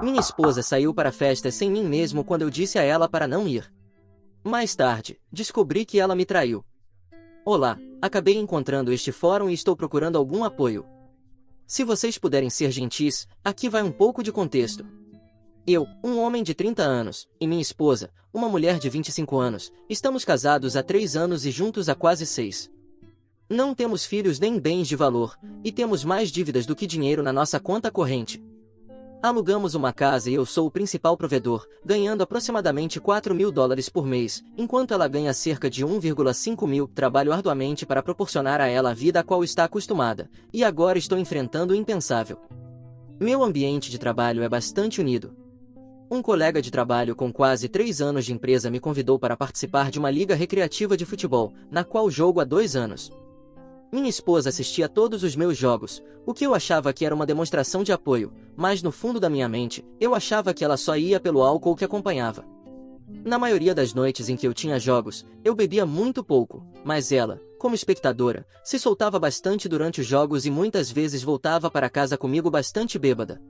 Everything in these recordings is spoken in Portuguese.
Minha esposa saiu para a festa sem mim mesmo quando eu disse a ela para não ir. Mais tarde, descobri que ela me traiu. Olá, acabei encontrando este fórum e estou procurando algum apoio. Se vocês puderem ser gentis, aqui vai um pouco de contexto. Eu, um homem de 30 anos, e minha esposa, uma mulher de 25 anos, estamos casados há 3 anos e juntos há quase 6. Não temos filhos nem bens de valor, e temos mais dívidas do que dinheiro na nossa conta corrente. Alugamos uma casa e eu sou o principal provedor, ganhando aproximadamente $4.000 por mês, enquanto ela ganha cerca de 1,5 mil. Trabalho arduamente para proporcionar a ela a vida a qual está acostumada, e agora estou enfrentando o impensável. Meu ambiente de trabalho é bastante unido. Um colega de trabalho com quase 3 anos de empresa me convidou para participar de uma liga recreativa de futebol, na qual jogo há 2 anos. Minha esposa assistia a todos os meus jogos, o que eu achava que era uma demonstração de apoio, mas no fundo da minha mente, eu achava que ela só ia pelo álcool que acompanhava. Na maioria das noites em que eu tinha jogos, eu bebia muito pouco, mas ela, como espectadora, se soltava bastante durante os jogos e muitas vezes voltava para casa comigo bastante bêbada.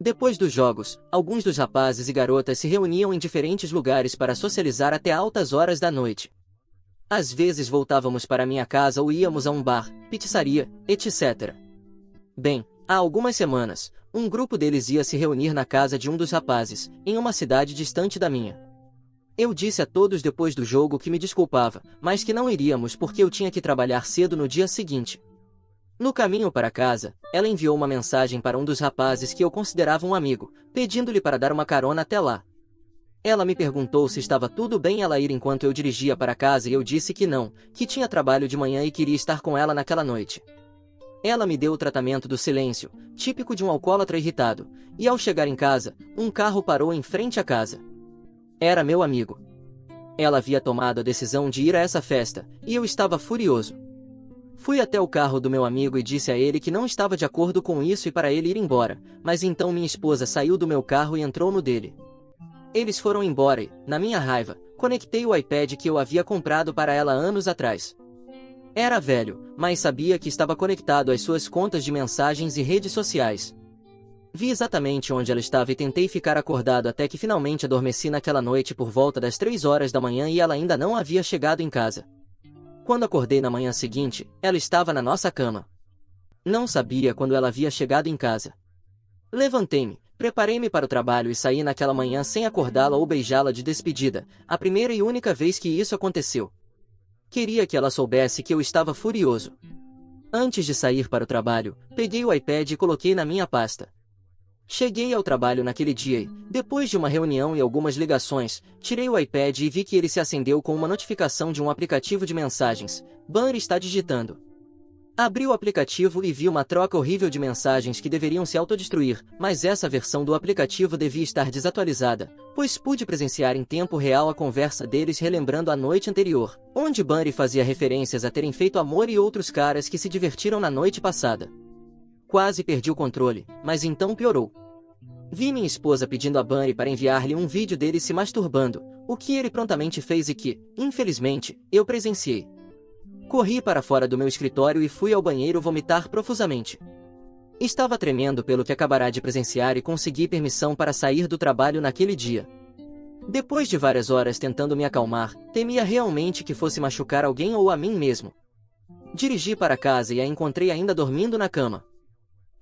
Depois dos jogos, alguns dos rapazes e garotas se reuniam em diferentes lugares para socializar até altas horas da noite. Às vezes voltávamos para minha casa ou íamos a um bar, pizzaria, etc. Bem, há algumas semanas, um grupo deles ia se reunir na casa de um dos rapazes, em uma cidade distante da minha. Eu disse a todos depois do jogo que me desculpava, mas que não iríamos porque eu tinha que trabalhar cedo no dia seguinte. No caminho para casa, ela enviou uma mensagem para um dos rapazes que eu considerava um amigo, pedindo-lhe para dar uma carona até lá. Ela me perguntou se estava tudo bem ela ir enquanto eu dirigia para casa e eu disse que não, que tinha trabalho de manhã e queria estar com ela naquela noite. Ela me deu o tratamento do silêncio, típico de um alcoólatra irritado, e ao chegar em casa, um carro parou em frente à casa. Era meu amigo. Ela havia tomado a decisão de ir a essa festa, e eu estava furioso. Fui até o carro do meu amigo e disse a ele que não estava de acordo com isso e para ele ir embora, mas então minha esposa saiu do meu carro e entrou no dele. Eles foram embora e, na minha raiva, conectei o iPad que eu havia comprado para ela anos atrás. Era velho, mas sabia que estava conectado às suas contas de mensagens e redes sociais. Vi exatamente onde ela estava e tentei ficar acordado até que finalmente adormeci naquela noite por volta das 3 horas da manhã e ela ainda não havia chegado em casa. Quando acordei na manhã seguinte, ela estava na nossa cama. Não sabia quando ela havia chegado em casa. Levantei-me, preparei-me para o trabalho e saí naquela manhã sem acordá-la ou beijá-la de despedida, a primeira e única vez que isso aconteceu. Queria que ela soubesse que eu estava furioso. Antes de sair para o trabalho, peguei o iPad e coloquei na minha pasta. Cheguei ao trabalho naquele dia e, depois de uma reunião e algumas ligações, tirei o iPad e vi que ele se acendeu com uma notificação de um aplicativo de mensagens. Banner está digitando. Abri o aplicativo e vi uma troca horrível de mensagens que deveriam se autodestruir, mas essa versão do aplicativo devia estar desatualizada, pois pude presenciar em tempo real a conversa deles relembrando a noite anterior, onde Bunny fazia referências a terem feito amor e outros caras que se divertiram na noite passada. Quase perdi o controle, mas então piorou. Vi minha esposa pedindo a Bunny para enviar-lhe um vídeo dele se masturbando, o que ele prontamente fez e que, infelizmente, eu presenciei. Corri para fora do meu escritório e fui ao banheiro vomitar profusamente. Estava tremendo pelo que acabará de presenciar e consegui permissão para sair do trabalho naquele dia. Depois de várias horas tentando me acalmar, temia realmente que fosse machucar alguém ou a mim mesmo. Dirigi para casa e a encontrei ainda dormindo na cama.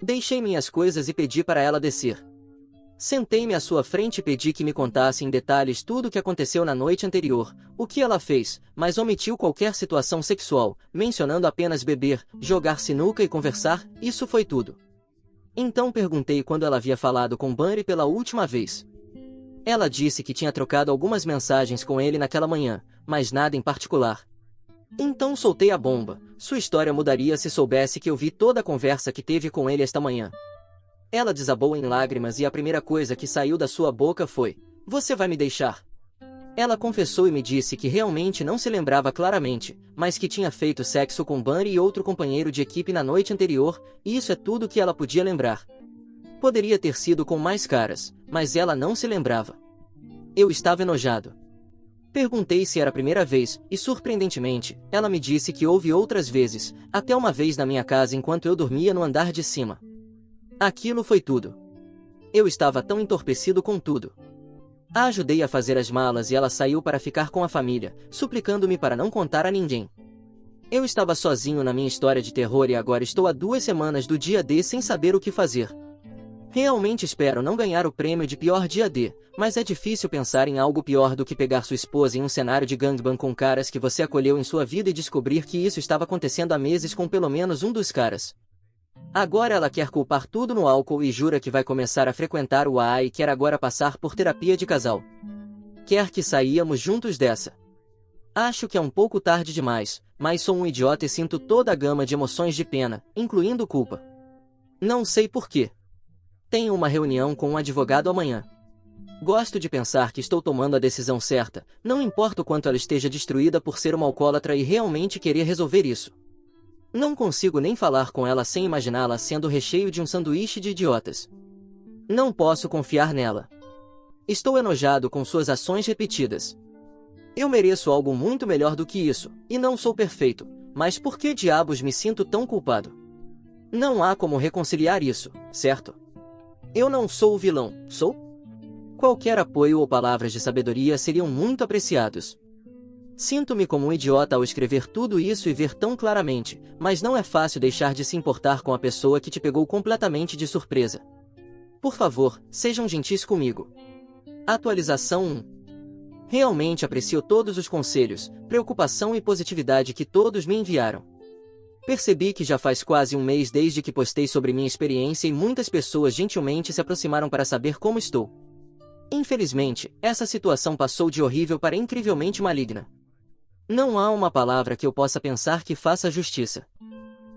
Deixei minhas coisas e pedi para ela descer. Sentei-me à sua frente e pedi que me contasse em detalhes tudo o que aconteceu na noite anterior, o que ela fez, mas omitiu qualquer situação sexual, mencionando apenas beber, jogar sinuca e conversar, isso foi tudo. Então perguntei quando ela havia falado com Bunny pela última vez. Ela disse que tinha trocado algumas mensagens com ele naquela manhã, mas nada em particular. Então soltei a bomba, sua história mudaria se soubesse que eu vi toda a conversa que teve com ele esta manhã. Ela desabou em lágrimas e a primeira coisa que saiu da sua boca foi: "Você vai me deixar?" Ela confessou e me disse que realmente não se lembrava claramente, mas que tinha feito sexo com Bunny e outro companheiro de equipe na noite anterior, e isso é tudo que ela podia lembrar. Poderia ter sido com mais caras, mas ela não se lembrava. Eu estava enojado. Perguntei se era a primeira vez, e surpreendentemente, ela me disse que houve outras vezes, até uma vez na minha casa enquanto eu dormia no andar de cima. Aquilo foi tudo. Eu estava tão entorpecido com tudo. A ajudei a fazer as malas e ela saiu para ficar com a família, suplicando-me para não contar a ninguém. Eu estava sozinho na minha história de terror e agora estou há 2 semanas do dia D sem saber o que fazer. Realmente espero não ganhar o prêmio de pior dia D, mas é difícil pensar em algo pior do que pegar sua esposa em um cenário de gangbang com caras que você acolheu em sua vida e descobrir que isso estava acontecendo há meses com pelo menos um dos caras. Agora ela quer culpar tudo no álcool e jura que vai começar a frequentar o AA e quer agora passar por terapia de casal. Quer que saíamos juntos dessa. Acho que é um pouco tarde demais, mas sou um idiota e sinto toda a gama de emoções de pena, incluindo culpa. Não sei porquê. Tenho uma reunião com um advogado amanhã. Gosto de pensar que estou tomando a decisão certa, não importa o quanto ela esteja destruída por ser uma alcoólatra e realmente querer resolver isso. Não consigo nem falar com ela sem imaginá-la sendo o recheio de um sanduíche de idiotas. Não posso confiar nela. Estou enojado com suas ações repetidas. Eu mereço algo muito melhor do que isso, e não sou perfeito, mas por que diabos me sinto tão culpado? Não há como reconciliar isso, certo? Eu não sou o vilão, sou? Qualquer apoio ou palavras de sabedoria seriam muito apreciados. Sinto-me como um idiota ao escrever tudo isso e ver tão claramente, mas não é fácil deixar de se importar com a pessoa que te pegou completamente de surpresa. Por favor, sejam gentis comigo. Atualização 1. Realmente aprecio todos os conselhos, preocupação e positividade que todos me enviaram. Percebi que já faz quase um mês desde que postei sobre minha experiência e muitas pessoas gentilmente se aproximaram para saber como estou. Infelizmente, essa situação passou de horrível para incrivelmente maligna. Não há uma palavra que eu possa pensar que faça justiça.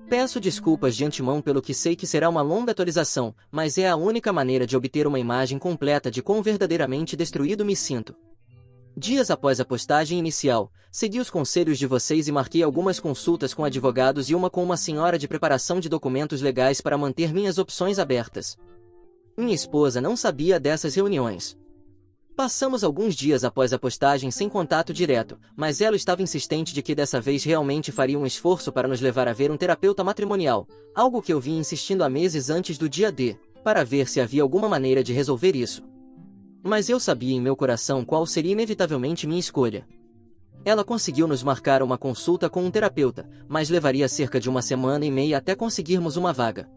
Peço desculpas de antemão pelo que sei que será uma longa atualização, mas é a única maneira de obter uma imagem completa de quão verdadeiramente destruído me sinto. Dias após a postagem inicial, segui os conselhos de vocês e marquei algumas consultas com advogados e uma com uma senhora de preparação de documentos legais para manter minhas opções abertas. Minha esposa não sabia dessas reuniões. Passamos alguns dias após a postagem sem contato direto, mas ela estava insistente de que dessa vez realmente faria um esforço para nos levar a ver um terapeuta matrimonial, algo que eu vinha insistindo há meses antes do dia D, para ver se havia alguma maneira de resolver isso. Mas eu sabia em meu coração qual seria inevitavelmente minha escolha. Ela conseguiu nos marcar uma consulta com um terapeuta, mas levaria cerca de 1 semana e meia até conseguirmos uma vaga.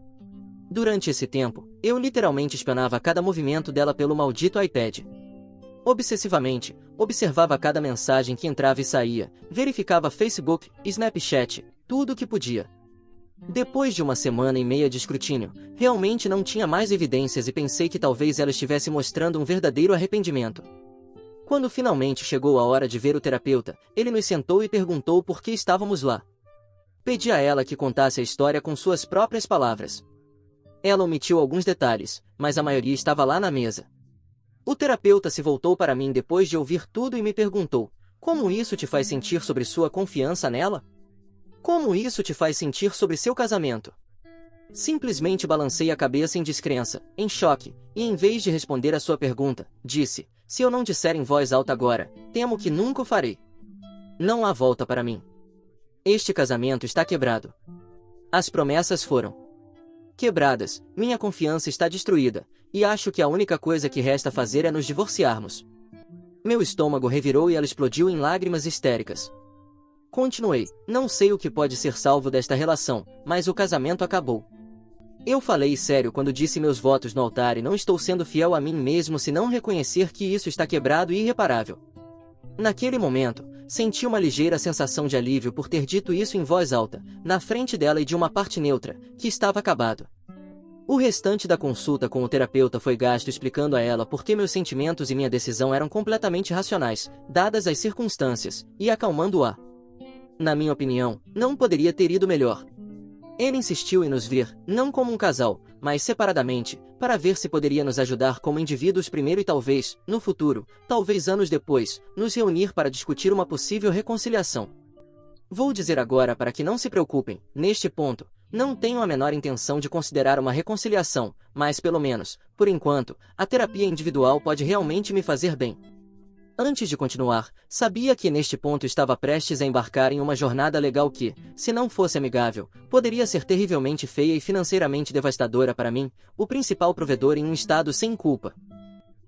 Durante esse tempo, eu literalmente espionava cada movimento dela pelo maldito iPad. Obsessivamente, observava cada mensagem que entrava e saía, verificava Facebook, Snapchat, tudo o que podia. Depois de 1 semana e meia de escrutínio, realmente não tinha mais evidências e pensei que talvez ela estivesse mostrando um verdadeiro arrependimento. Quando finalmente chegou a hora de ver o terapeuta, ele nos sentou e perguntou por que estávamos lá. Pedi a ela que contasse a história com suas próprias palavras. Ela omitiu alguns detalhes, mas a maioria estava lá na mesa. O terapeuta se voltou para mim depois de ouvir tudo e me perguntou: como isso te faz sentir sobre sua confiança nela? Como isso te faz sentir sobre seu casamento? Simplesmente balancei a cabeça em descrença, em choque, e em vez de responder a sua pergunta, disse: se eu não disser em voz alta agora, temo que nunca o farei. Não há volta para mim. Este casamento está quebrado. As promessas foram quebradas, minha confiança está destruída, e acho que a única coisa que resta fazer é nos divorciarmos. Meu estômago revirou e ela explodiu em lágrimas histéricas. Continuei: não sei o que pode ser salvo desta relação, mas o casamento acabou. Eu falei sério quando disse meus votos no altar e não estou sendo fiel a mim mesmo se não reconhecer que isso está quebrado e irreparável. Naquele momento, senti uma ligeira sensação de alívio por ter dito isso em voz alta, na frente dela e de uma parte neutra, que estava acabado. O restante da consulta com o terapeuta foi gasto explicando a ela por que meus sentimentos e minha decisão eram completamente racionais, dadas as circunstâncias, e acalmando-a. Na minha opinião, não poderia ter ido melhor. Ele insistiu em nos ver, não como um casal, mas separadamente, para ver se poderia nos ajudar como indivíduos primeiro e talvez, no futuro, talvez anos depois, nos reunir para discutir uma possível reconciliação. Vou dizer agora para que não se preocupem, neste ponto, não tenho a menor intenção de considerar uma reconciliação, mas pelo menos, por enquanto, a terapia individual pode realmente me fazer bem. Antes de continuar, sabia que neste ponto estava prestes a embarcar em uma jornada legal que, se não fosse amigável, poderia ser terrivelmente feia e financeiramente devastadora para mim, o principal provedor em um estado sem culpa.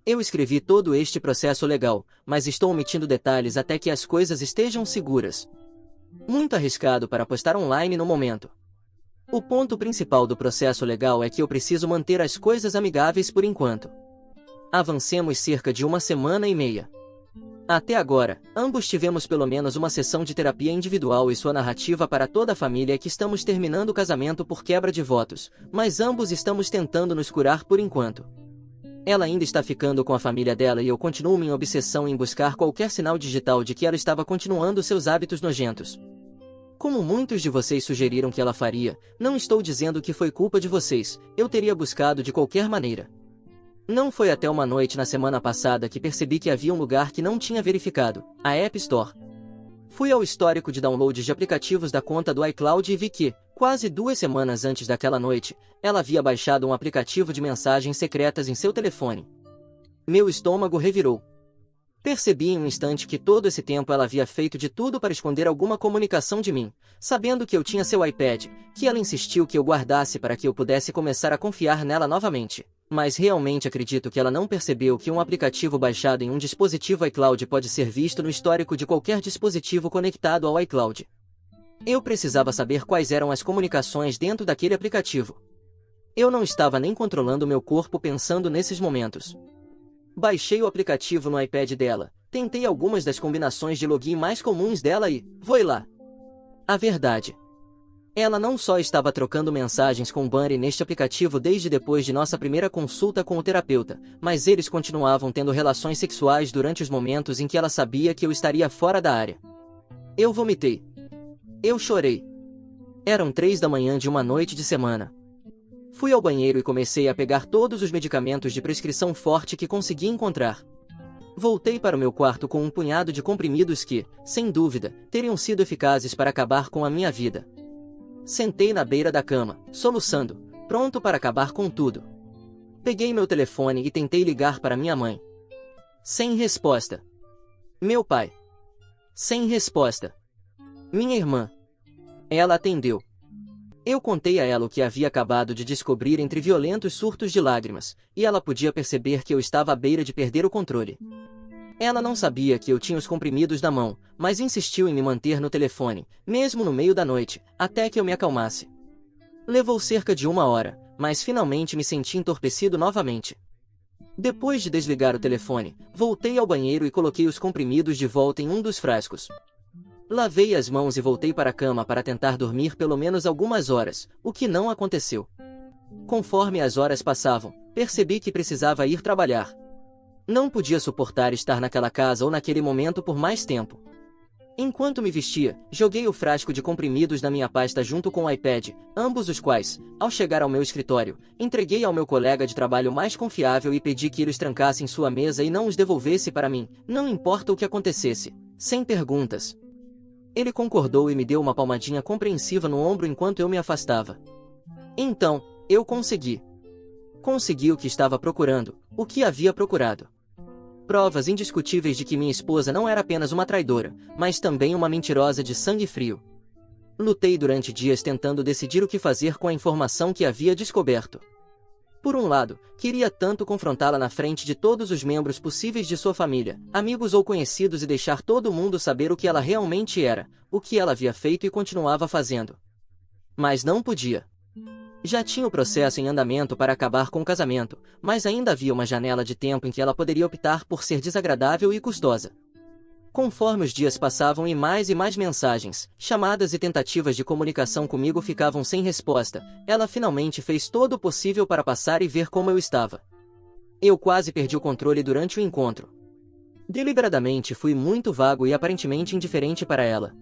Eu escrevi todo este processo legal, mas estou omitindo detalhes até que as coisas estejam seguras. Muito arriscado para postar online no momento. O ponto principal do processo legal é que eu preciso manter as coisas amigáveis por enquanto. Avancemos cerca de 1,5 semanas. Até agora, ambos tivemos pelo menos uma sessão de terapia individual e sua narrativa para toda a família é que estamos terminando o casamento por quebra de votos, mas ambos estamos tentando nos curar por enquanto. Ela ainda está ficando com a família dela e eu continuo minha obsessão em buscar qualquer sinal digital de que ela estava continuando seus hábitos nojentos. Como muitos de vocês sugeriram que ela faria, não estou dizendo que foi culpa de vocês, eu teria buscado de qualquer maneira. Não foi até uma noite na semana passada que percebi que havia um lugar que não tinha verificado, a App Store. Fui ao histórico de downloads de aplicativos da conta do iCloud e vi que, quase 2 semanas antes daquela noite, ela havia baixado um aplicativo de mensagens secretas em seu telefone. Meu estômago revirou. Percebi em um instante que todo esse tempo ela havia feito de tudo para esconder alguma comunicação de mim, sabendo que eu tinha seu iPad, que ela insistiu que eu guardasse para que eu pudesse começar a confiar nela novamente. Mas realmente acredito que ela não percebeu que um aplicativo baixado em um dispositivo iCloud pode ser visto no histórico de qualquer dispositivo conectado ao iCloud. Eu precisava saber quais eram as comunicações dentro daquele aplicativo. Eu não estava nem controlando meu corpo pensando nesses momentos. Baixei o aplicativo no iPad dela, tentei algumas das combinações de login mais comuns dela e, foi lá. A verdade. Ela não só estava trocando mensagens com Bunny neste aplicativo desde depois de nossa primeira consulta com o terapeuta, mas eles continuavam tendo relações sexuais durante os momentos em que ela sabia que eu estaria fora da área. Eu vomitei. Eu chorei. Eram 3 da manhã de uma noite de semana. Fui ao banheiro e comecei a pegar todos os medicamentos de prescrição forte que consegui encontrar. Voltei para o meu quarto com um punhado de comprimidos que, sem dúvida, teriam sido eficazes para acabar com a minha vida. Sentei na beira da cama, soluçando, pronto para acabar com tudo. Peguei meu telefone e tentei ligar para minha mãe. Sem resposta. Meu pai. Sem resposta. Minha irmã. Ela atendeu. Eu contei a ela o que havia acabado de descobrir entre violentos surtos de lágrimas, e ela podia perceber que eu estava à beira de perder o controle. Ela não sabia que eu tinha os comprimidos na mão, mas insistiu em me manter no telefone, mesmo no meio da noite, até que eu me acalmasse. Levou cerca de 1 hora, mas finalmente me senti entorpecido novamente. Depois de desligar o telefone, voltei ao banheiro e coloquei os comprimidos de volta em um dos frascos. Lavei as mãos e voltei para a cama para tentar dormir pelo menos algumas horas, o que não aconteceu. Conforme as horas passavam, percebi que precisava ir trabalhar. Não podia suportar estar naquela casa ou naquele momento por mais tempo. Enquanto me vestia, joguei o frasco de comprimidos na minha pasta junto com o iPad, ambos os quais, ao chegar ao meu escritório, entreguei ao meu colega de trabalho mais confiável e pedi que ele os trancasse em sua mesa e não os devolvesse para mim, não importa o que acontecesse, sem perguntas. Ele concordou e me deu uma palmadinha compreensiva no ombro enquanto eu me afastava. Então, eu consegui. Consegui o que estava procurando, o que havia procurado. Provas indiscutíveis de que minha esposa não era apenas uma traidora, mas também uma mentirosa de sangue frio. Lutei durante dias tentando decidir o que fazer com a informação que havia descoberto. Por um lado, queria tanto confrontá-la na frente de todos os membros possíveis de sua família, amigos ou conhecidos e deixar todo mundo saber o que ela realmente era, o que ela havia feito e continuava fazendo. Mas não podia. Já tinha o processo em andamento para acabar com o casamento, mas ainda havia uma janela de tempo em que ela poderia optar por ser desagradável e custosa. Conforme os dias passavam e mais mensagens, chamadas e tentativas de comunicação comigo ficavam sem resposta, ela finalmente fez todo o possível para passar e ver como eu estava. Eu quase perdi o controle durante o encontro. Deliberadamente fui muito vago e aparentemente indiferente para ela.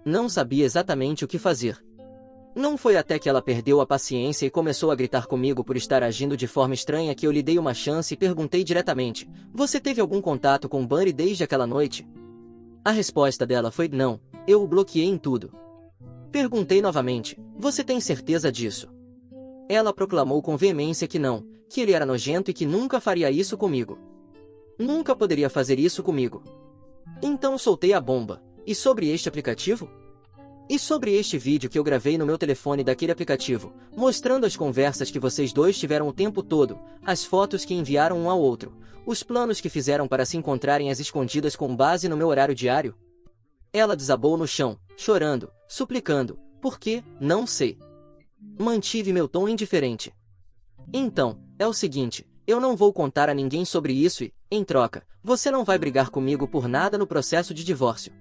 Não sabia exatamente o que fazer. Não foi até que ela perdeu a paciência e começou a gritar comigo por estar agindo de forma estranha que eu lhe dei uma chance e perguntei diretamente: "Você teve algum contato com Bunny desde aquela noite?" A resposta dela foi: "Não, eu o bloqueei em tudo." Perguntei novamente: "Você tem certeza disso?" Ela proclamou com veemência que não, que ele era nojento e que nunca faria isso comigo. Nunca poderia fazer isso comigo. Então soltei a bomba. E sobre este aplicativo? E sobre este vídeo que eu gravei no meu telefone daquele aplicativo, mostrando as conversas que vocês dois tiveram o tempo todo, as fotos que enviaram um ao outro, os planos que fizeram para se encontrarem às escondidas com base no meu horário diário? Ela desabou no chão, chorando, suplicando. Por quê? Não sei. Mantive meu tom indiferente. Então, é o seguinte, eu não vou contar a ninguém sobre isso e, em troca, você não vai brigar comigo por nada no processo de divórcio.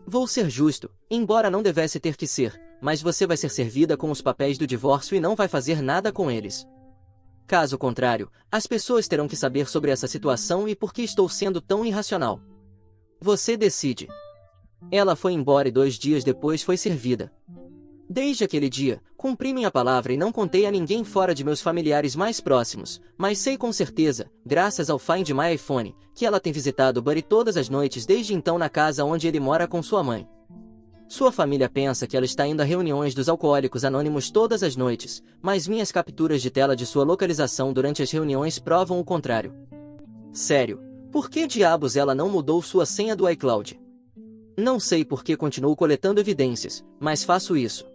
Vou ser justo, embora não devesse ter que ser, mas você vai ser servida com os papéis do divórcio e não vai fazer nada com eles. Caso contrário, as pessoas terão que saber sobre essa situação e por que estou sendo tão irracional. Você decide. Ela foi embora e 2 dias depois foi servida. Desde aquele dia, cumpri minha palavra e não contei a ninguém fora de meus familiares mais próximos, mas sei com certeza, graças ao Find My iPhone, que ela tem visitado Buddy todas as noites desde então na casa onde ele mora com sua mãe. Sua família pensa que ela está indo a reuniões dos alcoólicos anônimos todas as noites, mas minhas capturas de tela de sua localização durante as reuniões provam o contrário. Sério, por que diabos ela não mudou sua senha do iCloud? Não sei por que continuo coletando evidências, mas faço isso.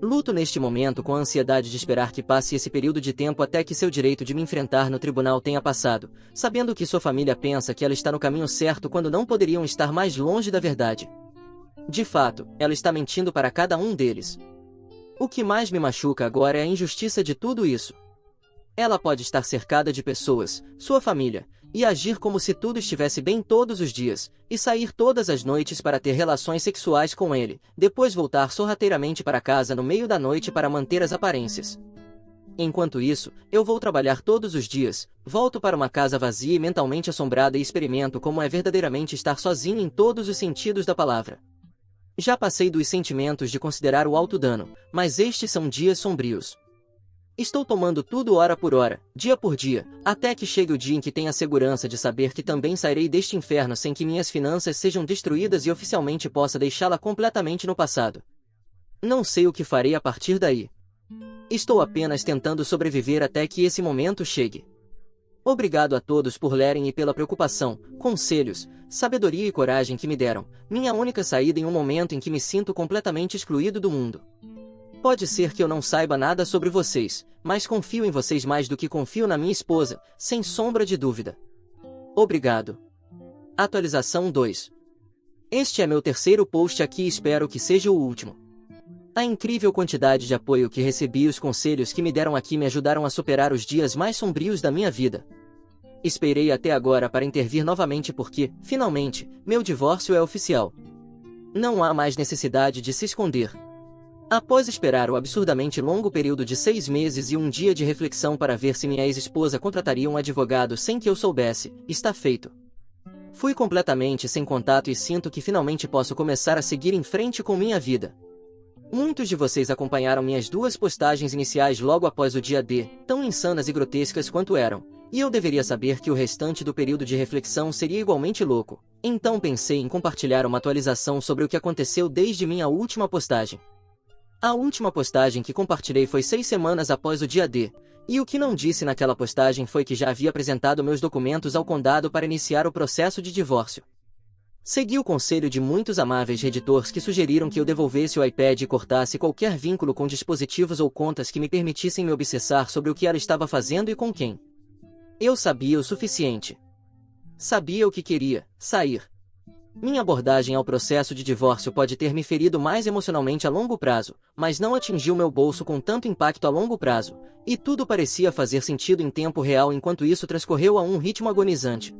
Luto neste momento com a ansiedade de esperar que passe esse período de tempo até que seu direito de me enfrentar no tribunal tenha passado, sabendo que sua família pensa que ela está no caminho certo quando não poderiam estar mais longe da verdade. De fato, ela está mentindo para cada um deles. O que mais me machuca agora é a injustiça de tudo isso. Ela pode estar cercada de pessoas, sua família, e agir como se tudo estivesse bem todos os dias, e sair todas as noites para ter relações sexuais com ele, depois voltar sorrateiramente para casa no meio da noite para manter as aparências. Enquanto isso, eu vou trabalhar todos os dias, volto para uma casa vazia e mentalmente assombrada e experimento como é verdadeiramente estar sozinho em todos os sentidos da palavra. Já passei dos sentimentos de considerar o autodano, mas estes são dias sombrios. Estou tomando tudo hora por hora, dia por dia, até que chegue o dia em que tenha a segurança de saber que também sairei deste inferno sem que minhas finanças sejam destruídas e oficialmente possa deixá-la completamente no passado. Não sei o que farei a partir daí. Estou apenas tentando sobreviver até que esse momento chegue. Obrigado a todos por lerem e pela preocupação, conselhos, sabedoria e coragem que me deram, minha única saída em um momento em que me sinto completamente excluído do mundo. Pode ser que eu não saiba nada sobre vocês, mas confio em vocês mais do que confio na minha esposa, sem sombra de dúvida. Obrigado. Atualização 2. Este é meu terceiro post aqui e espero que seja o último. A incrível quantidade de apoio que recebi e os conselhos que me deram aqui me ajudaram a superar os dias mais sombrios da minha vida. Esperei até agora para intervir novamente porque, finalmente, meu divórcio é oficial. Não há mais necessidade de se esconder. Após esperar o absurdamente longo período de 6 meses e um dia de reflexão para ver se minha ex-esposa contrataria um advogado sem que eu soubesse, está feito. Fui completamente sem contato e sinto que finalmente posso começar a seguir em frente com minha vida. Muitos de vocês acompanharam minhas 2 postagens iniciais logo após o dia D, tão insanas e grotescas quanto eram, e eu deveria saber que o restante do período de reflexão seria igualmente louco, então pensei em compartilhar uma atualização sobre o que aconteceu desde minha última postagem. A última postagem que compartilhei foi 6 semanas após o dia D, e o que não disse naquela postagem foi que já havia apresentado meus documentos ao condado para iniciar o processo de divórcio. Segui o conselho de muitos amáveis reditores que sugeriram que eu devolvesse o iPad e cortasse qualquer vínculo com dispositivos ou contas que me permitissem me obsessar sobre o que ela estava fazendo e com quem. Eu sabia o suficiente. Sabia o que queria, sair. Minha abordagem ao processo de divórcio pode ter me ferido mais emocionalmente a longo prazo, mas não atingiu meu bolso com tanto impacto a longo prazo, e tudo parecia fazer sentido em tempo real enquanto isso transcorreu a um ritmo agonizante.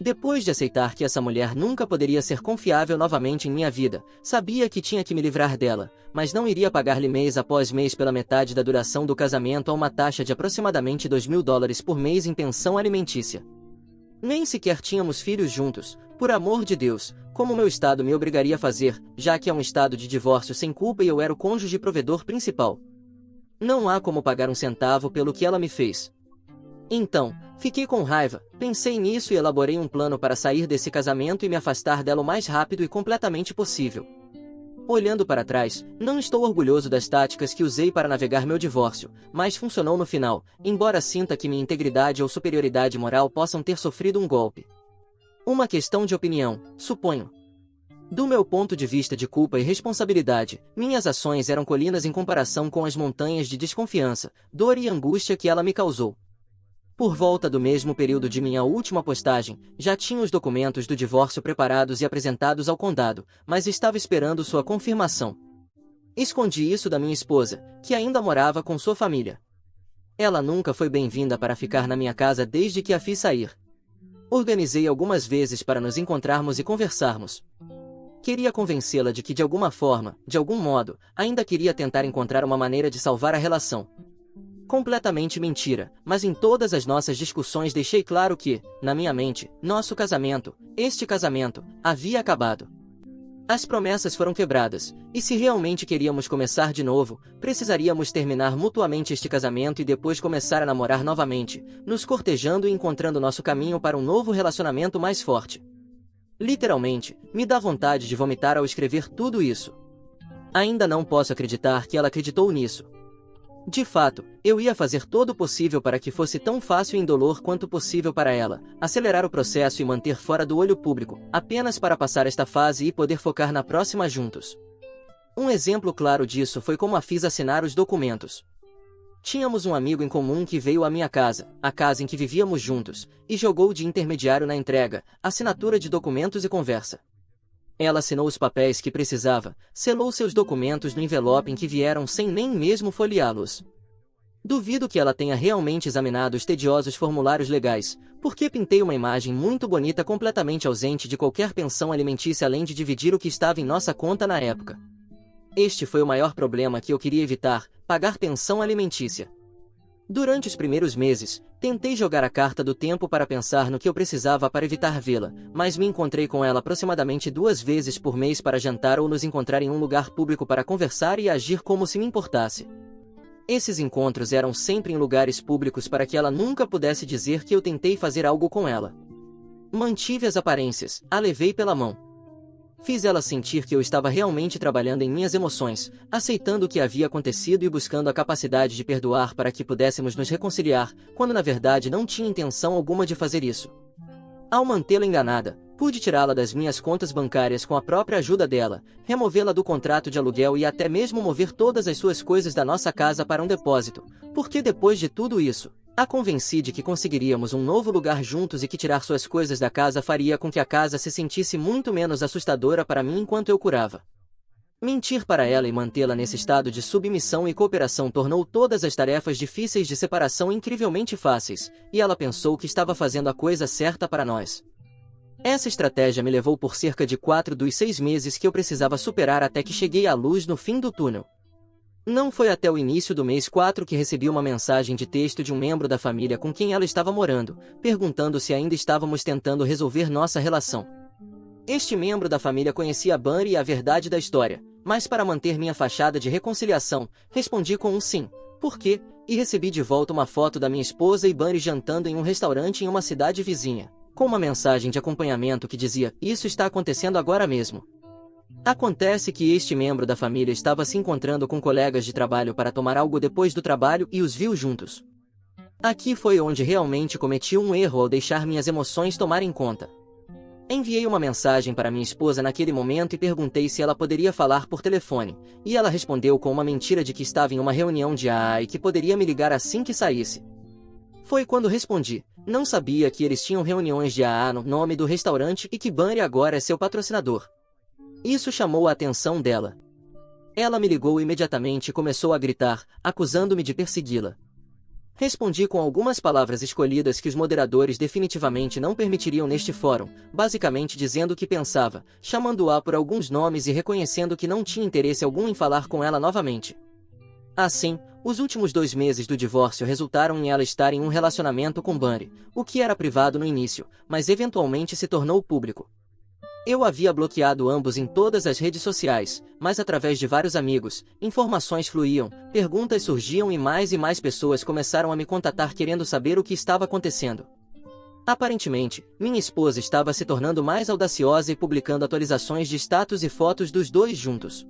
Depois de aceitar que essa mulher nunca poderia ser confiável novamente em minha vida, sabia que tinha que me livrar dela, mas não iria pagar-lhe mês após mês pela metade da duração do casamento a uma taxa de aproximadamente $2.000 por mês em pensão alimentícia. Nem sequer tínhamos filhos juntos, por amor de Deus, como meu estado me obrigaria a fazer, já que é um estado de divórcio sem culpa e eu era o cônjuge provedor principal. Não há como pagar um centavo pelo que ela me fez. Então, fiquei com raiva, pensei nisso e elaborei um plano para sair desse casamento e me afastar dela o mais rápido e completamente possível. Olhando para trás, não estou orgulhoso das táticas que usei para navegar meu divórcio, mas funcionou no final, embora sinta que minha integridade ou superioridade moral possam ter sofrido um golpe. Uma questão de opinião, suponho. Do meu ponto de vista de culpa e responsabilidade, minhas ações eram colinas em comparação com as montanhas de desconfiança, dor e angústia que ela me causou. Por volta do mesmo período de minha última postagem, já tinha os documentos do divórcio preparados e apresentados ao condado, mas estava esperando sua confirmação. Escondi isso da minha esposa, que ainda morava com sua família. Ela nunca foi bem-vinda para ficar na minha casa desde que a fiz sair. Organizei algumas vezes para nos encontrarmos e conversarmos. Queria convencê-la de que de alguma forma, de algum modo, ainda queria tentar encontrar uma maneira de salvar a relação. Completamente mentira, mas em todas as nossas discussões deixei claro que, na minha mente, este casamento, havia acabado. As promessas foram quebradas, e se realmente queríamos começar de novo, precisaríamos terminar mutuamente este casamento e depois começar a namorar novamente, nos cortejando e encontrando nosso caminho para um novo relacionamento mais forte. Literalmente, me dá vontade de vomitar ao escrever tudo isso. Ainda não posso acreditar que ela acreditou nisso. De fato, eu ia fazer todo o possível para que fosse tão fácil e indolor quanto possível para ela, acelerar o processo e manter fora do olho público, apenas para passar esta fase e poder focar na próxima juntos. Um exemplo claro disso foi como a fiz assinar os documentos. Tínhamos um amigo em comum que veio à minha casa, a casa em que vivíamos juntos, e jogou de intermediário na entrega, assinatura de documentos e conversa. Ela assinou os papéis que precisava, selou seus documentos no envelope em que vieram sem nem mesmo folheá-los. Duvido que ela tenha realmente examinado os tediosos formulários legais, porque pintei uma imagem muito bonita completamente ausente de qualquer pensão alimentícia além de dividir o que estava em nossa conta na época. Este foi o maior problema que eu queria evitar, pagar pensão alimentícia. Durante os primeiros meses, tentei jogar a carta do tempo para pensar no que eu precisava para evitar vê-la, mas me encontrei com ela aproximadamente 2 vezes por mês para jantar ou nos encontrar em um lugar público para conversar e agir como se me importasse. Esses encontros eram sempre em lugares públicos para que ela nunca pudesse dizer que eu tentei fazer algo com ela. Mantive as aparências, a levei pela mão. Fiz ela sentir que eu estava realmente trabalhando em minhas emoções, aceitando o que havia acontecido e buscando a capacidade de perdoar para que pudéssemos nos reconciliar, quando na verdade não tinha intenção alguma de fazer isso. Ao mantê-la enganada, pude tirá-la das minhas contas bancárias com a própria ajuda dela, removê-la do contrato de aluguel e até mesmo mover todas as suas coisas da nossa casa para um depósito, porque depois de tudo isso, a convenci de que conseguiríamos um novo lugar juntos e que tirar suas coisas da casa faria com que a casa se sentisse muito menos assustadora para mim enquanto eu curava. Mentir para ela e mantê-la nesse estado de submissão e cooperação tornou todas as tarefas difíceis de separação incrivelmente fáceis, e ela pensou que estava fazendo a coisa certa para nós. Essa estratégia me levou por cerca de 4 dos 6 meses que eu precisava superar até que cheguei à luz no fim do túnel. Não foi até o início do mês 4 que recebi uma mensagem de texto de um membro da família com quem ela estava morando, perguntando se ainda estávamos tentando resolver nossa relação. Este membro da família conhecia Bunny e a verdade da história, mas para manter minha fachada de reconciliação, respondi com um sim, por quê? E recebi de volta uma foto da minha esposa e Bunny jantando em um restaurante em uma cidade vizinha, com uma mensagem de acompanhamento que dizia, isso está acontecendo agora mesmo. Acontece que este membro da família estava se encontrando com colegas de trabalho para tomar algo depois do trabalho e os viu juntos. Aqui foi onde realmente cometi um erro ao deixar minhas emoções tomarem conta. Enviei uma mensagem para minha esposa naquele momento e perguntei se ela poderia falar por telefone, e ela respondeu com uma mentira de que estava em uma reunião de AA e que poderia me ligar assim que saísse. Foi quando respondi, não sabia que eles tinham reuniões de AA no nome do restaurante e que Bunny agora é seu patrocinador. Isso chamou a atenção dela. Ela me ligou imediatamente e começou a gritar, acusando-me de persegui-la. Respondi com algumas palavras escolhidas que os moderadores definitivamente não permitiriam neste fórum, basicamente dizendo o que pensava, chamando-a por alguns nomes e reconhecendo que não tinha interesse algum em falar com ela novamente. Assim, os últimos 2 meses do divórcio resultaram em ela estar em um relacionamento com Bunny, o que era privado no início, mas eventualmente se tornou público. Eu havia bloqueado ambos em todas as redes sociais, mas através de vários amigos, informações fluíam, perguntas surgiam e mais pessoas começaram a me contatar querendo saber o que estava acontecendo. Aparentemente, minha esposa estava se tornando mais audaciosa e publicando atualizações de status e fotos dos dois juntos.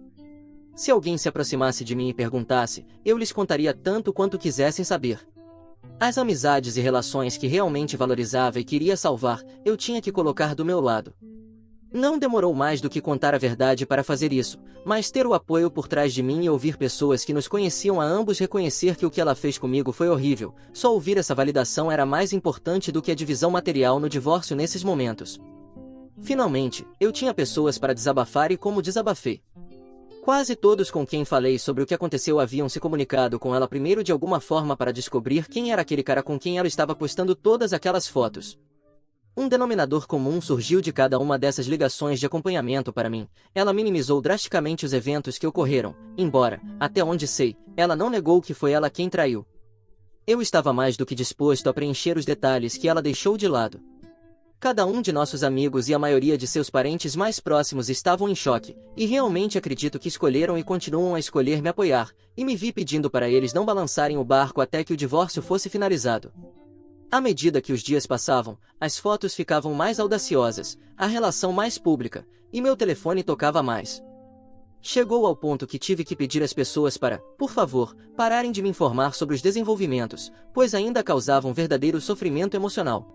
Se alguém se aproximasse de mim e perguntasse, eu lhes contaria tanto quanto quisessem saber. As amizades e relações que realmente valorizava e queria salvar, eu tinha que colocar do meu lado. Não demorou mais do que contar a verdade para fazer isso, mas ter o apoio por trás de mim e ouvir pessoas que nos conheciam a ambos reconhecer que o que ela fez comigo foi horrível. Só ouvir essa validação era mais importante do que a divisão material no divórcio nesses momentos. Finalmente, eu tinha pessoas para desabafar e como desabafei. Quase todos com quem falei sobre o que aconteceu haviam se comunicado com ela primeiro de alguma forma para descobrir quem era aquele cara com quem ela estava postando todas aquelas fotos. Um denominador comum surgiu de cada uma dessas ligações de acompanhamento para mim. Ela minimizou drasticamente os eventos que ocorreram, embora, até onde sei, ela não negou que foi ela quem traiu. Eu estava mais do que disposto a preencher os detalhes que ela deixou de lado. Cada um de nossos amigos e a maioria de seus parentes mais próximos estavam em choque, e realmente acredito que escolheram e continuam a escolher me apoiar, e me vi pedindo para eles não balançarem o barco até que o divórcio fosse finalizado. À medida que os dias passavam, as fotos ficavam mais audaciosas, a relação mais pública, e meu telefone tocava mais. Chegou ao ponto que tive que pedir às pessoas para, por favor, pararem de me informar sobre os desenvolvimentos, pois ainda causavam verdadeiro sofrimento emocional.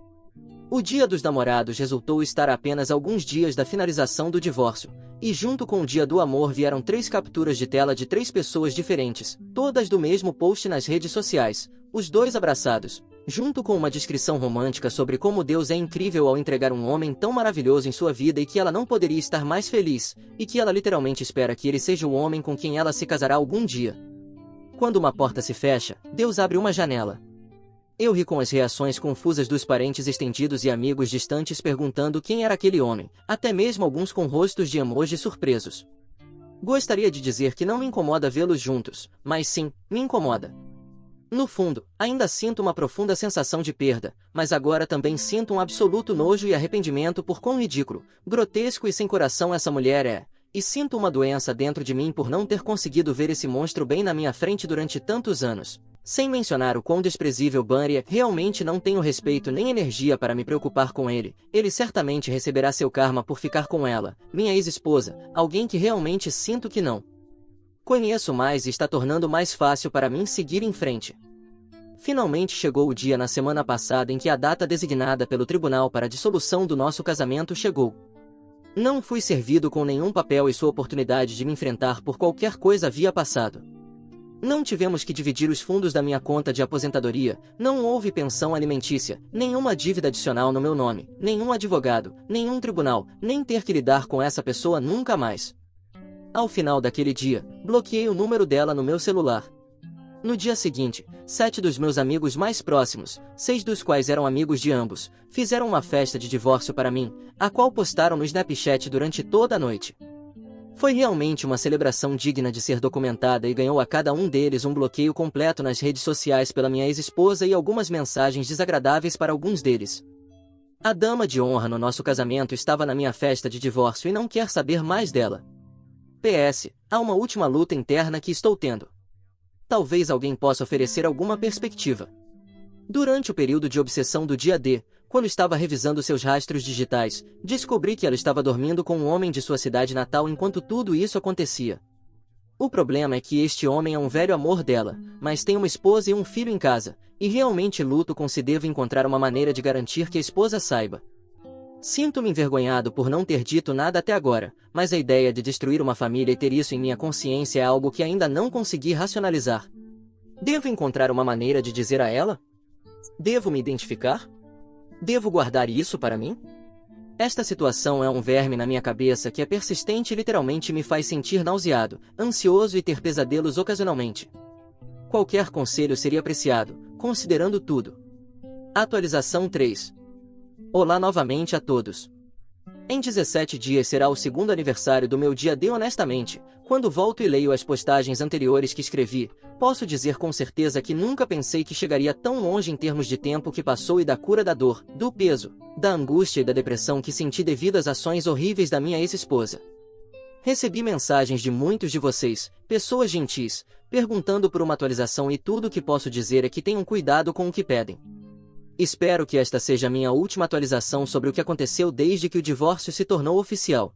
O Dia dos Namorados resultou estar a apenas alguns dias da finalização do divórcio, e junto com o Dia do Amor vieram 3 capturas de tela de 3 pessoas diferentes, todas do mesmo post nas redes sociais, os dois abraçados, junto com uma descrição romântica sobre como Deus é incrível ao entregar um homem tão maravilhoso em sua vida e que ela não poderia estar mais feliz, e que ela literalmente espera que ele seja o homem com quem ela se casará algum dia. Quando uma porta se fecha, Deus abre uma janela. Eu ri com as reações confusas dos parentes estendidos e amigos distantes perguntando quem era aquele homem, até mesmo alguns com rostos de emoji surpresos. Gostaria de dizer que não me incomoda vê-los juntos, mas sim, me incomoda. No fundo, ainda sinto uma profunda sensação de perda, mas agora também sinto um absoluto nojo e arrependimento por quão ridículo, grotesco e sem coração essa mulher é, e sinto uma doença dentro de mim por não ter conseguido ver esse monstro bem na minha frente durante tantos anos. Sem mencionar o quão desprezível Bunny é, realmente não tenho respeito nem energia para me preocupar com ele. Ele certamente receberá seu karma por ficar com ela, minha ex-esposa, alguém que realmente sinto que não conheço mais e está tornando mais fácil para mim seguir em frente. Finalmente chegou o dia na semana passada em que a data designada pelo tribunal para a dissolução do nosso casamento chegou. Não fui servido com nenhum papel e sua oportunidade de me enfrentar por qualquer coisa havia passado. Não tivemos que dividir os fundos da minha conta de aposentadoria, não houve pensão alimentícia, nenhuma dívida adicional no meu nome, nenhum advogado, nenhum tribunal, nem ter que lidar com essa pessoa nunca mais. Ao final daquele dia, bloqueei o número dela no meu celular. No dia seguinte, 7 dos meus amigos mais próximos, 6 dos quais eram amigos de ambos, fizeram uma festa de divórcio para mim, a qual postaram no Snapchat durante toda a noite. Foi realmente uma celebração digna de ser documentada e ganhou a cada um deles um bloqueio completo nas redes sociais pela minha ex-esposa e algumas mensagens desagradáveis para alguns deles. A dama de honra no nosso casamento estava na minha festa de divórcio e não quer saber mais dela. PS, há uma última luta interna que estou tendo. Talvez alguém possa oferecer alguma perspectiva. Durante o período de obsessão do dia D, quando estava revisando seus rastros digitais, descobri que ela estava dormindo com um homem de sua cidade natal enquanto tudo isso acontecia. O problema é que este homem é um velho amor dela, mas tem uma esposa e um filho em casa, e realmente luto com se devo encontrar uma maneira de garantir que a esposa saiba. Sinto-me envergonhado por não ter dito nada até agora, mas a ideia de destruir uma família e ter isso em minha consciência é algo que ainda não consegui racionalizar. Devo encontrar uma maneira de dizer a ela? Devo me identificar? Devo guardar isso para mim? Esta situação é um verme na minha cabeça que é persistente e literalmente me faz sentir nauseado, ansioso e ter pesadelos ocasionalmente. Qualquer conselho seria apreciado, considerando tudo. Atualização 3. Olá novamente a todos. Em 17 dias será o segundo aniversário do meu dia D. Honestamente, quando volto e leio as postagens anteriores que escrevi, posso dizer com certeza que nunca pensei que chegaria tão longe em termos de tempo que passou e da cura da dor, do peso, da angústia e da depressão que senti devido às ações horríveis da minha ex-esposa. Recebi mensagens de muitos de vocês, pessoas gentis, perguntando por uma atualização e tudo o que posso dizer é que tenham cuidado com o que pedem. Espero que esta seja a minha última atualização sobre o que aconteceu desde que o divórcio se tornou oficial.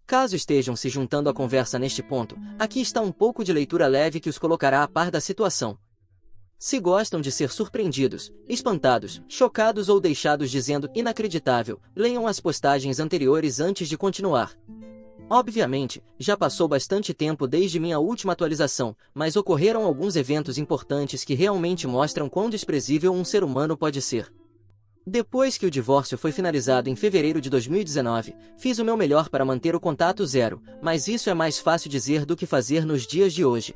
Caso estejam se juntando à conversa neste ponto, aqui está um pouco de leitura leve que os colocará a par da situação. Se gostam de ser surpreendidos, espantados, chocados ou deixados dizendo inacreditável, leiam as postagens anteriores antes de continuar. Obviamente, já passou bastante tempo desde minha última atualização, mas ocorreram alguns eventos importantes que realmente mostram quão desprezível um ser humano pode ser. Depois que o divórcio foi finalizado em fevereiro de 2019, fiz o meu melhor para manter o contato zero, mas isso é mais fácil dizer do que fazer nos dias de hoje.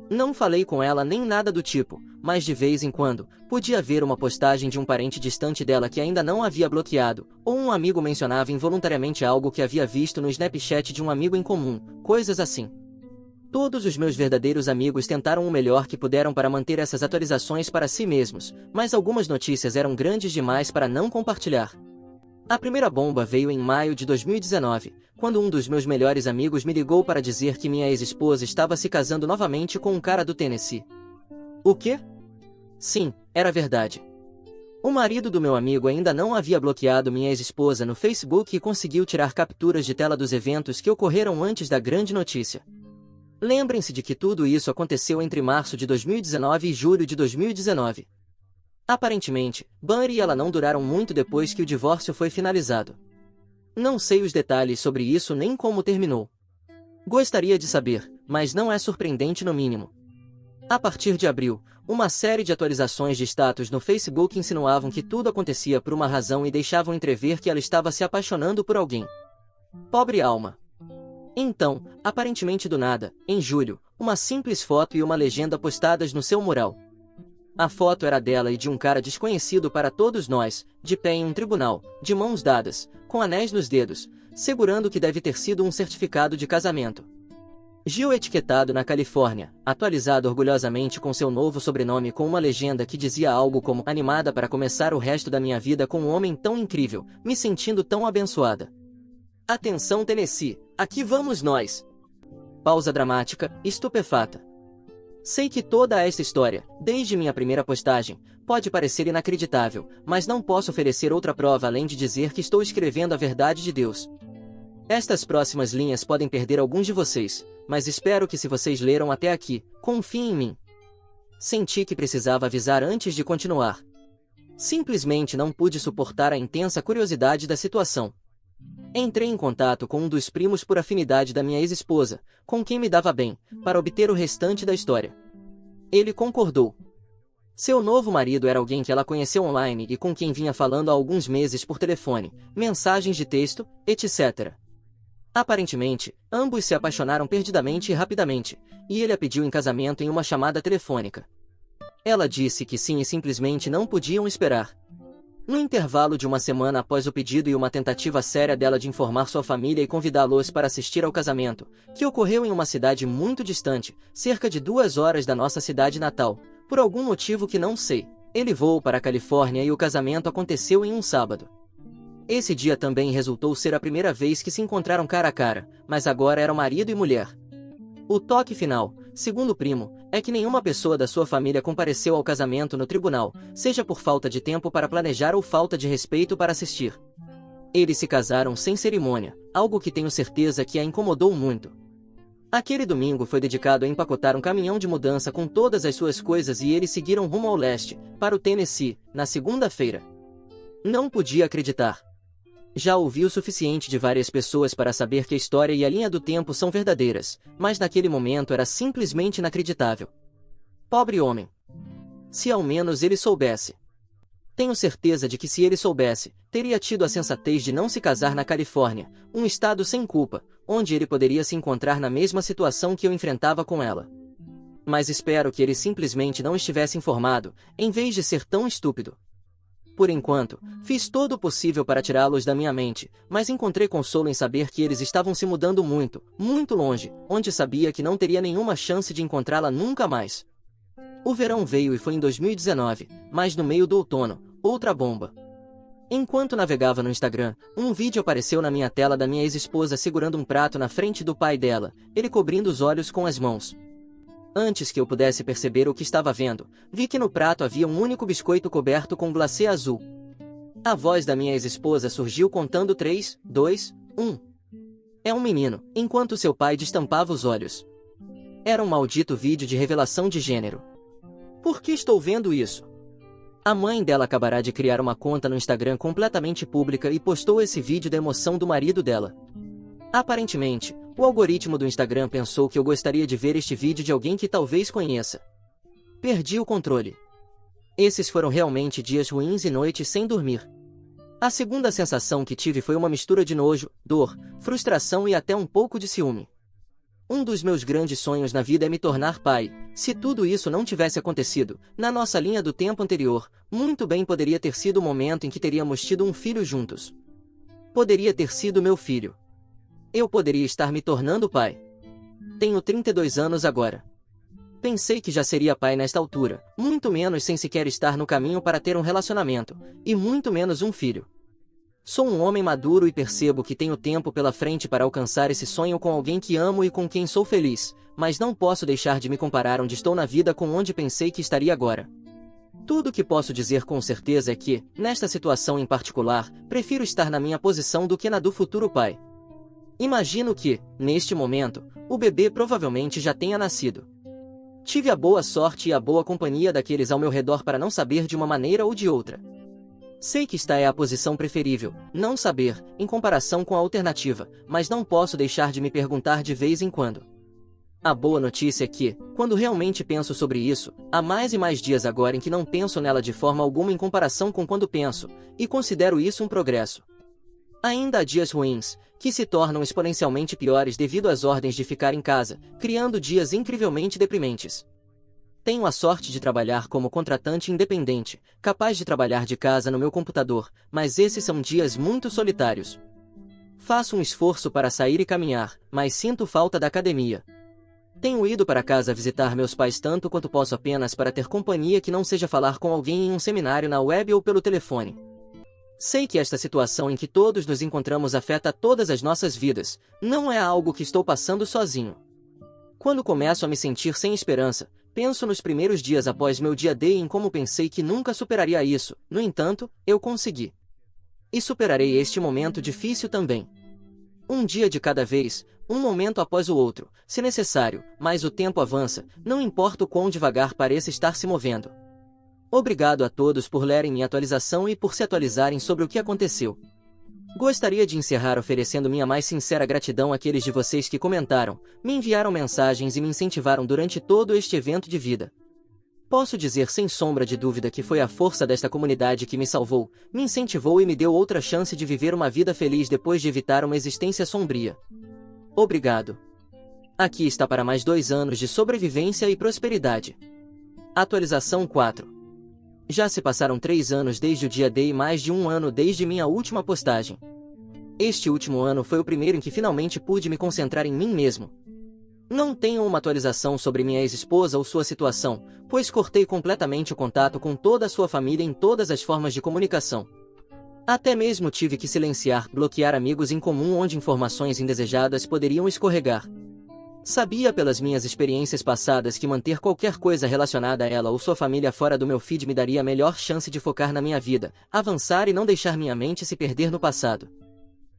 Não falei com ela nem nada do tipo, mas de vez em quando, podia ver uma postagem de um parente distante dela que ainda não havia bloqueado, ou um amigo mencionava involuntariamente algo que havia visto no Snapchat de um amigo em comum, coisas assim. Todos os meus verdadeiros amigos tentaram o melhor que puderam para manter essas atualizações para si mesmos, mas algumas notícias eram grandes demais para não compartilhar. A primeira bomba veio em maio de 2019, quando um dos meus melhores amigos me ligou para dizer que minha ex-esposa estava se casando novamente com um cara do Tennessee. O quê? Sim, era verdade. O marido do meu amigo ainda não havia bloqueado minha ex-esposa no Facebook e conseguiu tirar capturas de tela dos eventos que ocorreram antes da grande notícia. Lembrem-se de que tudo isso aconteceu entre março de 2019 e julho de 2019. Aparentemente, Bunny e ela não duraram muito depois que o divórcio foi finalizado. Não sei os detalhes sobre isso nem como terminou. Gostaria de saber, mas não é surpreendente no mínimo. A partir de abril, uma série de atualizações de status no Facebook insinuavam que tudo acontecia por uma razão e deixavam entrever que ela estava se apaixonando por alguém. Pobre alma. Então, aparentemente do nada, em julho, uma simples foto e uma legenda postadas no seu mural. A foto era dela e de um cara desconhecido para todos nós, de pé em um tribunal, de mãos dadas, com anéis nos dedos, segurando o que deve ter sido um certificado de casamento. Geoetiquetado na Califórnia, atualizado orgulhosamente com seu novo sobrenome com uma legenda que dizia algo como animada para começar o resto da minha vida com um homem tão incrível, me sentindo tão abençoada. Atenção Tennessee, aqui vamos nós! Pausa dramática, estupefata. Sei que toda esta história, desde minha primeira postagem, pode parecer inacreditável, mas não posso oferecer outra prova além de dizer que estou escrevendo a verdade de Deus. Estas próximas linhas podem perder alguns de vocês, mas espero que se vocês leram até aqui, confiem em mim. Senti que precisava avisar antes de continuar. Simplesmente não pude suportar a intensa curiosidade da situação. Entrei em contato com um dos primos por afinidade da minha ex-esposa, com quem me dava bem, para obter o restante da história. Ele concordou. Seu novo marido era alguém que ela conheceu online e com quem vinha falando há alguns meses por telefone, mensagens de texto, etc. Aparentemente, ambos se apaixonaram perdidamente e rapidamente, e ele a pediu em casamento em uma chamada telefônica. Ela disse que sim e simplesmente não podiam esperar. No intervalo de uma semana após o pedido e uma tentativa séria dela de informar sua família e convidá-los para assistir ao casamento, que ocorreu em uma cidade muito distante, cerca de 2 horas da nossa cidade natal, por algum motivo que não sei, ele voou para a Califórnia e o casamento aconteceu em um sábado. Esse dia também resultou ser a primeira vez que se encontraram cara a cara, mas agora eram marido e mulher. O toque final, segundo o primo, é que nenhuma pessoa da sua família compareceu ao casamento no tribunal, seja por falta de tempo para planejar ou falta de respeito para assistir. Eles se casaram sem cerimônia, algo que tenho certeza que a incomodou muito. Aquele domingo foi dedicado a empacotar um caminhão de mudança com todas as suas coisas e eles seguiram rumo ao leste, para o Tennessee, na segunda-feira. Não podia acreditar. Já ouvi o suficiente de várias pessoas para saber que a história e a linha do tempo são verdadeiras, mas naquele momento era simplesmente inacreditável. Pobre homem. Se ao menos ele soubesse. Tenho certeza de que se ele soubesse, teria tido a sensatez de não se casar na Califórnia, um estado sem culpa, onde ele poderia se encontrar na mesma situação que eu enfrentava com ela. Mas espero que ele simplesmente não estivesse informado, em vez de ser tão estúpido. Por enquanto, fiz todo o possível para tirá-los da minha mente, mas encontrei consolo em saber que eles estavam se mudando muito, muito longe, onde sabia que não teria nenhuma chance de encontrá-la nunca mais. O verão veio e foi em 2019, mas no meio do outono, outra bomba. Enquanto navegava no Instagram, um vídeo apareceu na minha tela da minha ex-esposa segurando um prato na frente do pai dela, ele cobrindo os olhos com as mãos. Antes que eu pudesse perceber o que estava vendo, vi que no prato havia um único biscoito coberto com glacê azul. A voz da minha ex-esposa surgiu contando 3, 2, 1. É um menino, enquanto seu pai destampava os olhos. Era um maldito vídeo de revelação de gênero. Por que estou vendo isso? A mãe dela acabará de criar uma conta no Instagram completamente pública e postou esse vídeo da emoção do marido dela. Aparentemente, o algoritmo do Instagram pensou que eu gostaria de ver este vídeo de alguém que talvez conheça. Perdi o controle. Esses foram realmente dias ruins e noites sem dormir. A segunda sensação que tive foi uma mistura de nojo, dor, frustração e até um pouco de ciúme. Um dos meus grandes sonhos na vida é me tornar pai. Se tudo isso não tivesse acontecido, na nossa linha do tempo anterior, muito bem poderia ter sido o momento em que teríamos tido um filho juntos. Poderia ter sido meu filho. Eu poderia estar me tornando pai. Tenho 32 anos agora. Pensei que já seria pai nesta altura, muito menos sem sequer estar no caminho para ter um relacionamento, e muito menos um filho. Sou um homem maduro e percebo que tenho tempo pela frente para alcançar esse sonho com alguém que amo e com quem sou feliz, mas não posso deixar de me comparar onde estou na vida com onde pensei que estaria agora. Tudo o que posso dizer com certeza é que, nesta situação em particular, prefiro estar na minha posição do que na do futuro pai. Imagino que, neste momento, o bebê provavelmente já tenha nascido. Tive a boa sorte e a boa companhia daqueles ao meu redor para não saber de uma maneira ou de outra. Sei que esta é a posição preferível, não saber, em comparação com a alternativa, mas não posso deixar de me perguntar de vez em quando. A boa notícia é que, quando realmente penso sobre isso, há mais e mais dias agora em que não penso nela de forma alguma em comparação com quando penso, e considero isso um progresso. Ainda há dias ruins, que se tornam exponencialmente piores devido às ordens de ficar em casa, criando dias incrivelmente deprimentes. Tenho a sorte de trabalhar como contratante independente, capaz de trabalhar de casa no meu computador, mas esses são dias muito solitários. Faço um esforço para sair e caminhar, mas sinto falta da academia. Tenho ido para casa visitar meus pais tanto quanto posso apenas para ter companhia que não seja falar com alguém em um seminário na web ou pelo telefone. Sei que esta situação em que todos nos encontramos afeta todas as nossas vidas, não é algo que estou passando sozinho. Quando começo a me sentir sem esperança, penso nos primeiros dias após meu dia D e em como pensei que nunca superaria isso, no entanto, eu consegui. E superarei este momento difícil também. Um dia de cada vez, um momento após o outro, se necessário, mas o tempo avança, não importa o quão devagar pareça estar se movendo. Obrigado a todos por lerem minha atualização e por se atualizarem sobre o que aconteceu. Gostaria de encerrar oferecendo minha mais sincera gratidão àqueles de vocês que comentaram, me enviaram mensagens e me incentivaram durante todo este evento de vida. Posso dizer sem sombra de dúvida que foi a força desta comunidade que me salvou, me incentivou e me deu outra chance de viver uma vida feliz depois de evitar uma existência sombria. Obrigado. Aqui está para mais 2 anos de sobrevivência e prosperidade. Atualização 4. Já se passaram 3 anos desde o dia D e mais de 1 ano desde minha última postagem. Este último ano foi o primeiro em que finalmente pude me concentrar em mim mesmo. Não tenho uma atualização sobre minha ex-esposa ou sua situação, pois cortei completamente o contato com toda a sua família em todas as formas de comunicação. Até mesmo tive que silenciar, bloquear amigos em comum onde informações indesejadas poderiam escorregar. Sabia pelas minhas experiências passadas que manter qualquer coisa relacionada a ela ou sua família fora do meu feed me daria a melhor chance de focar na minha vida, avançar e não deixar minha mente se perder no passado.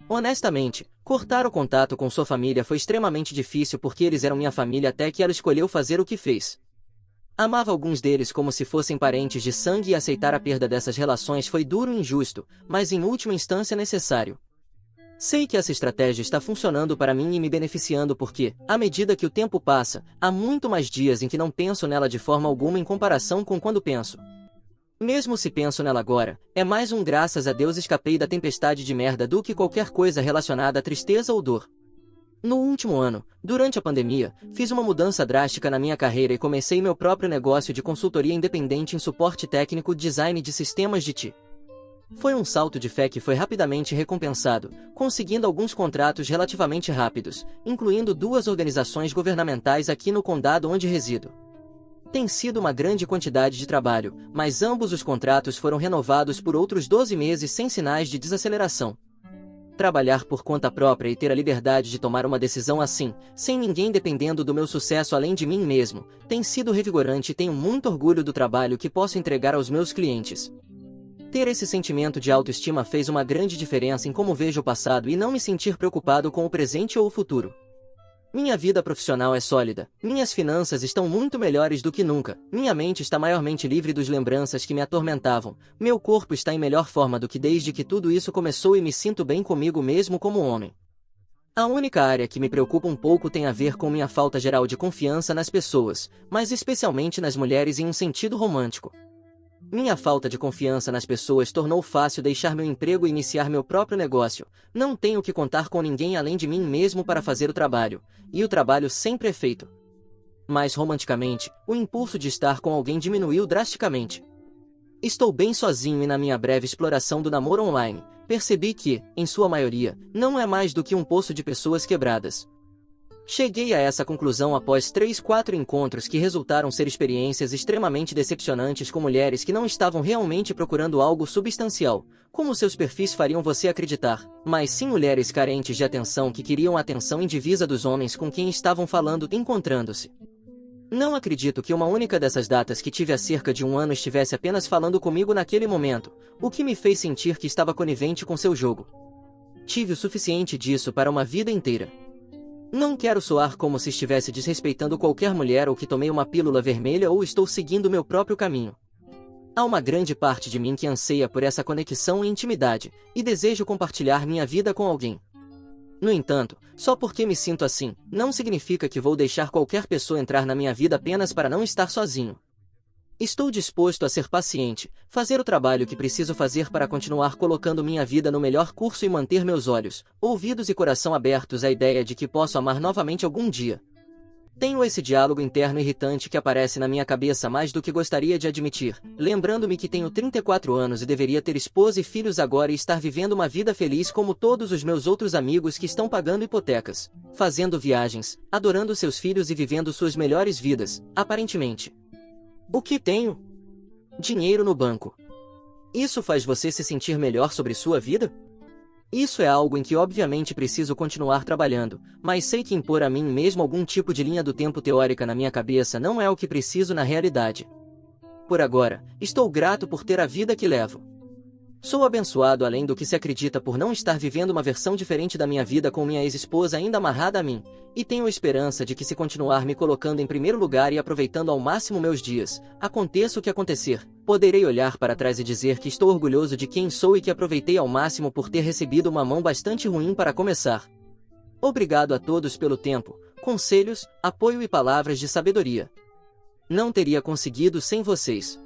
Honestamente, cortar o contato com sua família foi extremamente difícil porque eles eram minha família até que ela escolheu fazer o que fez. Amava alguns deles como se fossem parentes de sangue e aceitar a perda dessas relações foi duro e injusto, mas em última instância necessário. Sei que essa estratégia está funcionando para mim e me beneficiando porque, à medida que o tempo passa, há muito mais dias em que não penso nela de forma alguma em comparação com quando penso. Mesmo se penso nela agora, é mais um graças a Deus escapei da tempestade de merda do que qualquer coisa relacionada a tristeza ou dor. No último ano, durante a pandemia, fiz uma mudança drástica na minha carreira e comecei meu próprio negócio de consultoria independente em suporte técnico e design de sistemas de TI. Foi um salto de fé que foi rapidamente recompensado, conseguindo alguns contratos relativamente rápidos, incluindo 2 organizações governamentais aqui no condado onde resido. Tem sido uma grande quantidade de trabalho, mas ambos os contratos foram renovados por outros 12 meses sem sinais de desaceleração. Trabalhar por conta própria e ter a liberdade de tomar uma decisão assim, sem ninguém dependendo do meu sucesso além de mim mesmo, tem sido revigorante e tenho muito orgulho do trabalho que posso entregar aos meus clientes. Ter esse sentimento de autoestima fez uma grande diferença em como vejo o passado e não me sentir preocupado com o presente ou o futuro. Minha vida profissional é sólida, minhas finanças estão muito melhores do que nunca, minha mente está maiormente livre dos lembranças que me atormentavam, meu corpo está em melhor forma do que desde que tudo isso começou e me sinto bem comigo mesmo como homem. A única área que me preocupa um pouco tem a ver com minha falta geral de confiança nas pessoas, mas especialmente nas mulheres em um sentido romântico. Minha falta de confiança nas pessoas tornou fácil deixar meu emprego e iniciar meu próprio negócio. Não tenho que contar com ninguém além de mim mesmo para fazer o trabalho, e o trabalho sempre é feito. Mas romanticamente, o impulso de estar com alguém diminuiu drasticamente. Estou bem sozinho e na minha breve exploração do namoro online, percebi que, em sua maioria, não é mais do que um poço de pessoas quebradas. Cheguei a essa conclusão após 4 encontros que resultaram ser experiências extremamente decepcionantes com mulheres que não estavam realmente procurando algo substancial, como seus perfis fariam você acreditar, mas sim mulheres carentes de atenção que queriam a atenção indivisa dos homens com quem estavam falando encontrando-se. Não acredito que uma única dessas datas que tive há cerca de um ano estivesse apenas falando comigo naquele momento, o que me fez sentir que estava conivente com seu jogo. Tive o suficiente disso para uma vida inteira. Não quero soar como se estivesse desrespeitando qualquer mulher ou que tomei uma pílula vermelha ou estou seguindo meu próprio caminho. Há uma grande parte de mim que anseia por essa conexão e intimidade, e desejo compartilhar minha vida com alguém. No entanto, só porque me sinto assim, não significa que vou deixar qualquer pessoa entrar na minha vida apenas para não estar sozinho. Estou disposto a ser paciente, fazer o trabalho que preciso fazer para continuar colocando minha vida no melhor curso e manter meus olhos, ouvidos e coração abertos à ideia de que posso amar novamente algum dia. Tenho esse diálogo interno irritante que aparece na minha cabeça mais do que gostaria de admitir, lembrando-me que tenho 34 anos e deveria ter esposa e filhos agora e estar vivendo uma vida feliz como todos os meus outros amigos que estão pagando hipotecas, fazendo viagens, adorando seus filhos e vivendo suas melhores vidas, aparentemente. O que tenho? Dinheiro no banco. Isso faz você se sentir melhor sobre sua vida? Isso é algo em que obviamente preciso continuar trabalhando, mas sei que impor a mim mesmo algum tipo de linha do tempo teórica na minha cabeça não é o que preciso na realidade. Por agora, estou grato por ter a vida que levo. Sou abençoado além do que se acredita por não estar vivendo uma versão diferente da minha vida com minha ex-esposa ainda amarrada a mim, e tenho esperança de que se continuar me colocando em primeiro lugar e aproveitando ao máximo meus dias, aconteça o que acontecer, poderei olhar para trás e dizer que estou orgulhoso de quem sou e que aproveitei ao máximo por ter recebido uma mão bastante ruim para começar. Obrigado a todos pelo tempo, conselhos, apoio e palavras de sabedoria. Não teria conseguido sem vocês.